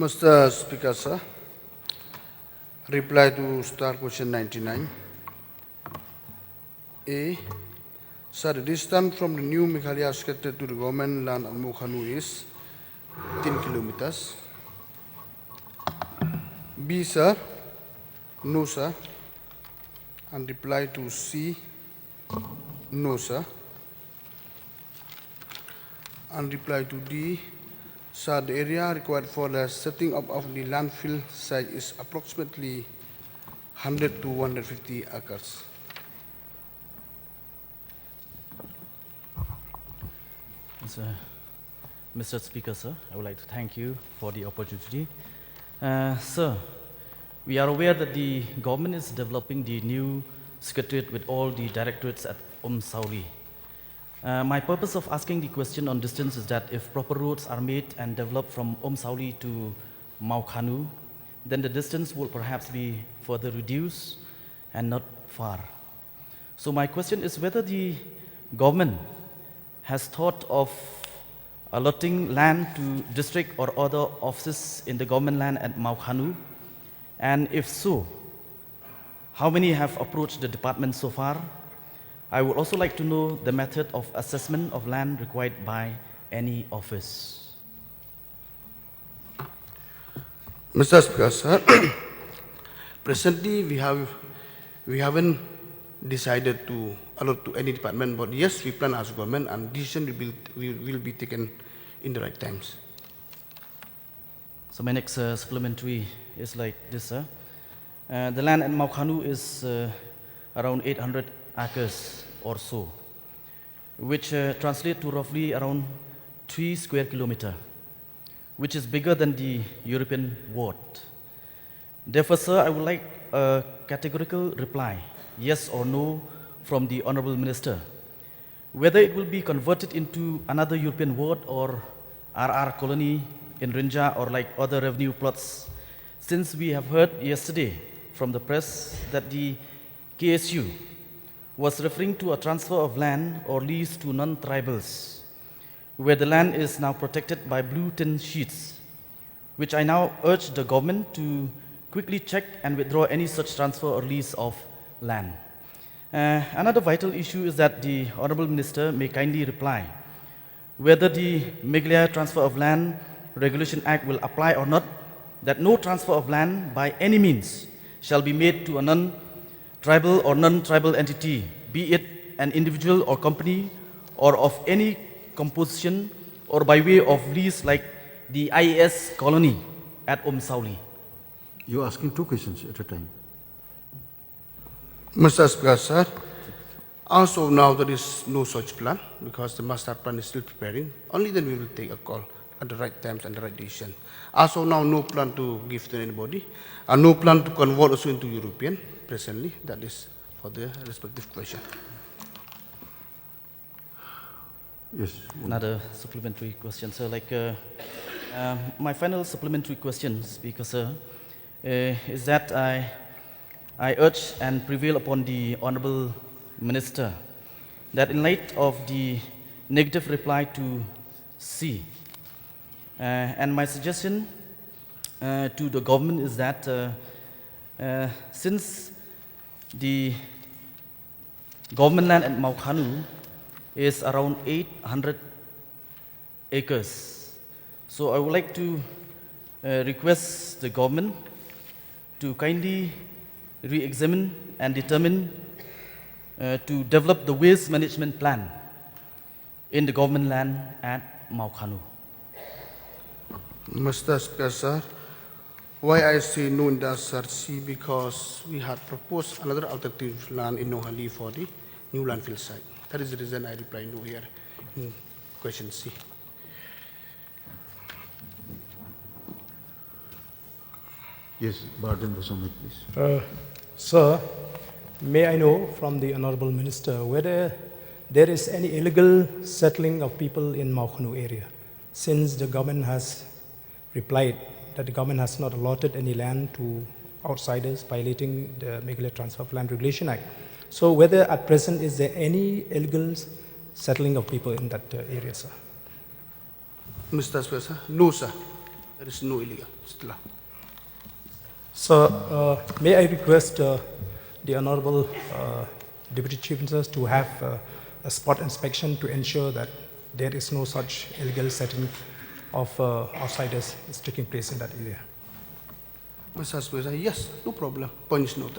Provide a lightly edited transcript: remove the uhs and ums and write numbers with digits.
Mr. Speaker, sir, reply to star question 99. A. Sir, the distance from the new Meghalaya secretariat to the government land at Mawkhanu is 10 kilometers. B. Sir, no, sir. And reply to C. No, sir. And reply to D. Sir, the area required for the setting up of the landfill site is approximately 100 to 150 acres. Mr. Speaker, sir, I would like to thank you for the opportunity. Sir, we are aware that the government is developing the new secretariat with all the directorates at Sauli. My purpose of asking the question on distance is that if proper roads are made and developed from Sauli to Mawkhanu, then the distance will perhaps be further reduced and not far. So my question is whether the government has thought of allotting land to district or other offices in the government land at Mawkhanu, and if so, how many have approached the department so far? I would also like to know the method of assessment of land required by any office. Mr. Speaker, sir, presently we haven't decided to allot to any department, but yes, we plan as government and decision will be taken in the right times. So my next supplementary is like this, sir. The land at Mawkhanu is around 800 acres or so, which translate to roughly around 3 square kilometers, which is bigger than the European ward. Therefore, sir, I would like a categorical reply, yes or no, from the Honorable Minister, whether it will be converted into another European ward or RR colony in Rinja or like other revenue plots, since we have heard yesterday from the press that the KSU was referring to a transfer of land or lease to non-tribals, where the land is now protected by blue tin sheets, which I now urge the government to quickly check and withdraw any such transfer or lease of land. Another vital issue is that the Honorable Minister may kindly reply whether the Meghalaya Transfer of Land Regulation Act will apply or not, that no transfer of land by any means shall be made to a non-tribal or non-tribal entity, be it an individual or company or of any composition or by way of lease like the IAS colony at Sauli. You're asking two questions at a time. Mr. Speaker, sir, also now there is no such plan because the master plan is still preparing. Only then we will take a call at the right times and the right decision. Also now no plan to give to anybody, and no plan to convert also into European presently. That is for the respective question. Yes. Another supplementary question, sir. My final supplementary question, Speaker, sir, is that I urge and prevail upon the Honorable Minister that in light of the negative reply to C, and my suggestion to the government is that since the government land at Mawkhanu is around 800 acres, so I would like to request the government to kindly re-examine and determine to develop the waste management plan in the government land at Mawkhanu. Mr. Speaker, sir, why I say no in the C, because we had proposed another alternative land in Nohali for the new landfill site. That is the reason I reply no here in question C. Yes, Barden Bosome, please. Sir, may I know from the Honorable Minister whether there is any illegal settling of people in Mawkhanu area, since the government has replied that the government has not allotted any land to outsiders violating the Meghalaya Transfer of Land Regulation Act. So whether at present is there any illegal settling of people in that area, sir? Mr. Speaker, sir, no, sir. There is no illegal settler. So, may I request the Honorable Deputy Chief Minister to have a spot inspection to ensure that there is no such illegal settling of outsiders is taking place in that area? Mr. Speaker, yes, no problem. Point is noted.